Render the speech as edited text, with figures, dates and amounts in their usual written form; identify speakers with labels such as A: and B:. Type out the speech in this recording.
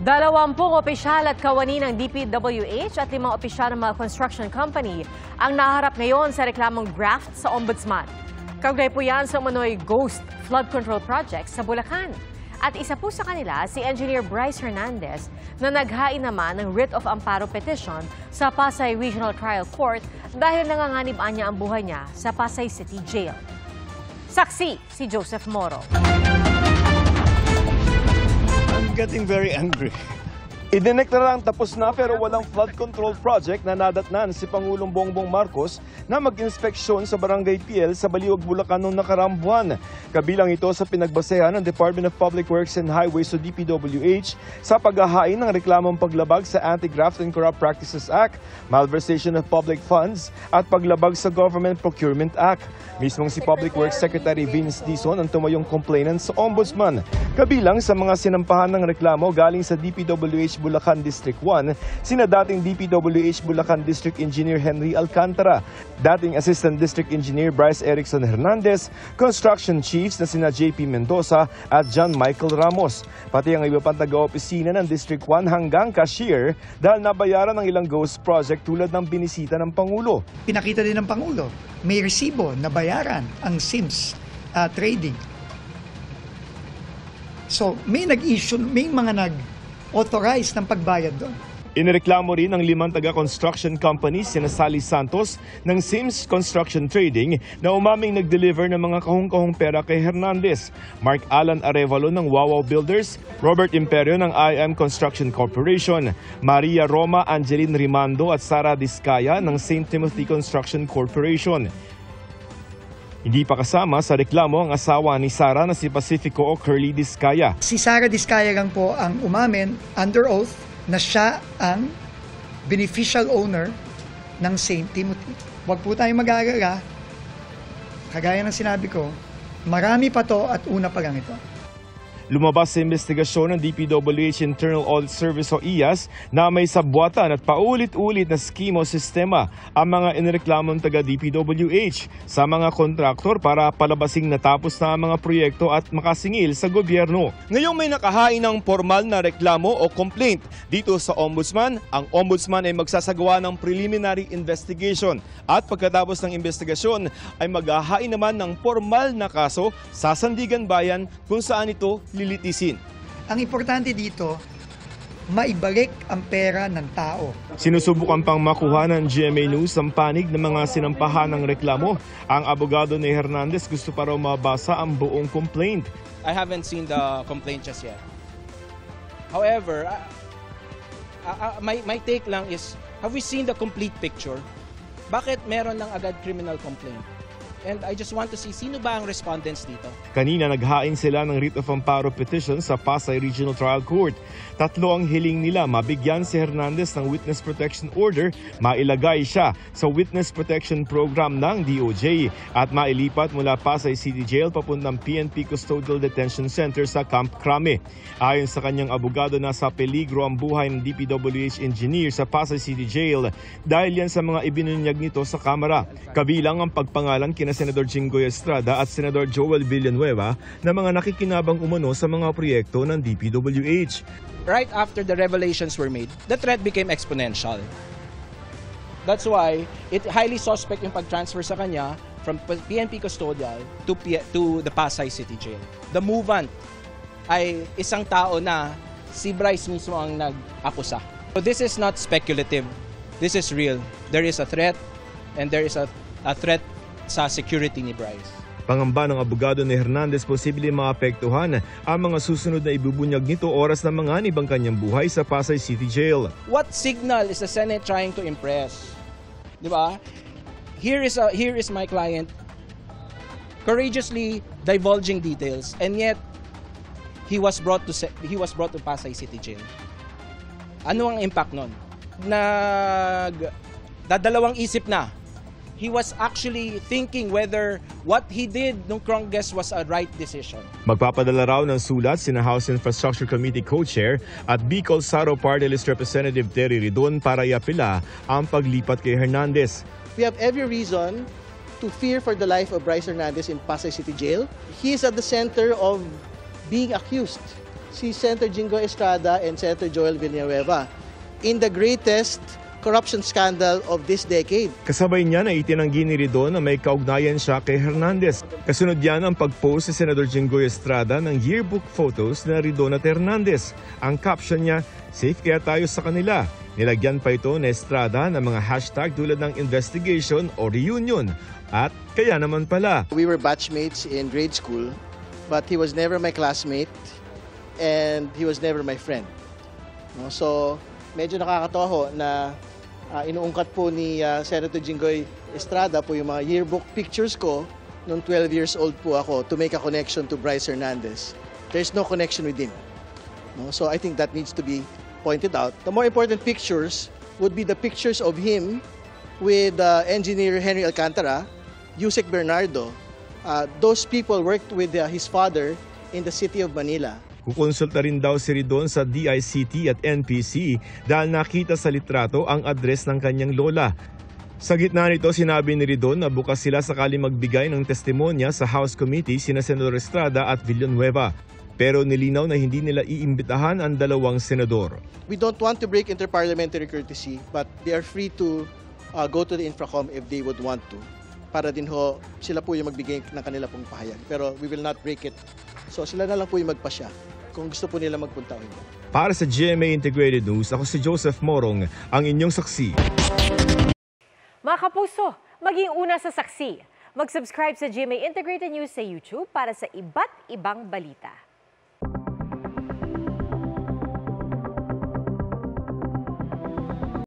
A: 20 opisyal at kawani ng DPWH at 5 opisyal ng mga construction company ang naharap ngayon sa reklamong graft sa Ombudsman. Kaugnay po yan sa umano'y ghost flood control project sa Bulacan. At isa po sa kanila si Engineer Bryce Hernandez na naghain naman ng writ of amparo petition sa Pasay Regional Trial Court dahil nanganganib niya ang buhay niya sa Pasay City Jail. Saksi si Joseph Moro.
B: I'm getting very angry. Idineklara lang tapos na pero walang flood control project na nadatnan si Pangulong Bongbong Marcos na mag-inspeksyon sa Barangay PL sa Baliwag, Bulacan noong nakaraang buwan. Kabilang ito sa pinagbasehan ng Department of Public Works and Highways o DPWH sa paghahain ng reklamong paglabag sa Anti-Graft and Corrupt Practices Act, malversation of public funds at paglabag sa Government Procurement Act. Mismong si Public Works Secretary Vince Dizon ang tumayong complainant sa Ombudsman. Kabilang sa mga sinampahan ng reklamo galing sa DPWH Bulacan District 1, sina dating DPWH Bulacan District Engineer Henry Alcantara, dating Assistant District Engineer Bryce Erickson Hernandez, construction chiefs na sina JP Mendoza at John Michael Ramos, pati ang iba pang taga-opisina ng District 1 hanggang cashier dahil nabayaran ng ilang ghost project tulad ng binisita ng Pangulo.
C: Pinakita din ng Pangulo, may resibo na bayaran ang Sims Trading. So may nag-issue, may mga nag-authorize ng pagbayad doon.
B: Inireklamo rin ng 5 taga-construction companies sina Sally Santos ng Sims Construction Trading na umaming nag-deliver ng mga kahong-kahong pera kay Hernandez, Mark Alan Arevalo ng Wawaw Builders, Robert Imperio ng IM Construction Corporation, Maria Roma Angeline Rimando at Sara Discaya ng St. Timothy Construction Corporation. Hindi pa kasama sa reklamo ang asawa ni Sara na si Pacifico o Curly Discaya.
C: Si Sara Discaya lang po ang umamin under oath na siya ang beneficial owner ng St. Timothy. Huwag po tayong mag-aalala. Kagaya ng sinabi ko, marami pa to at una pa lang ito.
B: Lumabas sa investigasyon ng DPWH Internal Audit Service o IAS na may sabwatan at paulit-ulit na skema o sistema ang mga inireklamong taga-DPWH sa mga kontraktor para palabasing natapos na ang mga proyekto at makasingil sa gobyerno. Ngayong may nakahain ng formal na reklamo o complaint dito sa Ombudsman, ang Ombudsman ay magsasagawa ng preliminary investigation at pagkatapos ng investigasyon ay maghahain naman ng formal na kaso sa Sandigan Bayan kung saan ito lilitisin.
C: Ang importante dito, maibalik ang pera ng tao.
B: Sinusubukan pang makuha ng GMA News ang panig ng mga sinampahan ng reklamo. Ang abogado ni Hernandez gusto pa raw mabasa ang buong complaint.
D: I haven't seen the complaint just yet. However, my take lang is, have we seen the complete picture? Bakit meron lang agad criminal complaint? And I just want to see sino ba ang respondents dito.
B: Kanina naghain sila ng writ of amparo petition sa Pasay Regional Trial Court. 3 ang hiling nila, mabigyan si Hernandez ng witness protection order, mailagay siya sa witness protection program ng DOJ at mailipat mula Pasay City Jail papuntang PNP Custodial Detention Center sa Camp Crame. Ayon sa kanyang abogado, nasa peligro ang buhay ng DPWH engineer sa Pasay City Jail dahil yan sa mga ibinunyag nito sa Kamara. Kabilang ang pagpangalan kina Senador Jinggoy Estrada at Senador Joel Villanueva na mga nakikinabang umano sa mga proyekto ng DPWH.
D: Right after the revelations were made, the threat became exponential. That's why it highly suspect yung pag-transfer sa kanya from PNP Custodial to the Pasay City Jail. The movant ay isang tao na si Bryce mismo ang nag-akusa. So this is not speculative. This is real. There is a threat and there is a threat sa security ni Bryce.
B: Pangamba ng abogado ni Hernandez, posibleng maapektuhan ang mga susunod na ibubunyag nito oras na manganib ang kanyang buhay sa Pasay City Jail.
D: What signal is the Senate trying to impress? Di ba? Here is my client courageously divulging details and yet he was brought to Pasay City Jail. Ano ang impact nun? Dadalawang isip na. He was actually thinking whether what he did nung Congress was a right decision.
B: Magpapadala raw ng sulat sina House Infrastructure Committee Co-Chair at Bicol Saro Party List Representative Terry Ridon para iapila ang paglipat kay Hernandez.
E: We have every reason to fear for the life of Bryce Hernandez in Pasay City Jail. He is at the center of being accused. si Senator Jingo Estrada and Senator Joel Villanueva in the greatest corruption scandal of this decade.
B: Kasabay niya na itinanggi ni Ridon na may kaugnayan siya kay Hernandez. Kasunod yan ang pag-post si Senador Jinggoy Estrada ng yearbook photos na Ridon at Hernandez. Ang caption niya, "Safe kaya tayo sa kanila." Nilagyan pa ito ni Estrada ng mga hashtag tulad ng investigation o reunion. At kaya naman pala.
E: We were batchmates in grade school, but he was never my classmate and he was never my friend. No, so medyo nakakatawa ho na inuungkat po ni Senator Jinggoy Estrada po yung mga yearbook pictures ko nung 12 years old po ako to make a connection to Bryce Hernandez. There's no connection with him. No? So I think that needs to be pointed out. The more important pictures would be the pictures of him with engineer Henry Alcantara, Yusek Bernardo. Those people worked with his father in the city of Manila.
B: Kukonsulta rin daw si Ridon sa DICT at NPC dahil nakita sa litrato ang address ng kanyang lola. Sa gitna nito, sinabi ni Ridon na bukas sila sakali magbigay ng testimonya sa House Committee sina Senador Estrada at Villanueva. Pero nilinaw na hindi nila iimbitahan ang dalawang senador.
E: We don't want to break interparliamentary courtesy, but they are free to go to the Infracom if they would want to. Para din ho, sila po yung magbigay ng kanila pong pahayag. Pero we will not break it. So sila na lang po yung magpasya kung gusto po nila magpunta o hindi.
B: Para sa GMA Integrated News, ako si Joseph Morong, ang inyong saksi.
A: Mga kapuso, maging una sa saksi. Mag-subscribe sa GMA Integrated News sa YouTube para sa iba't ibang balita.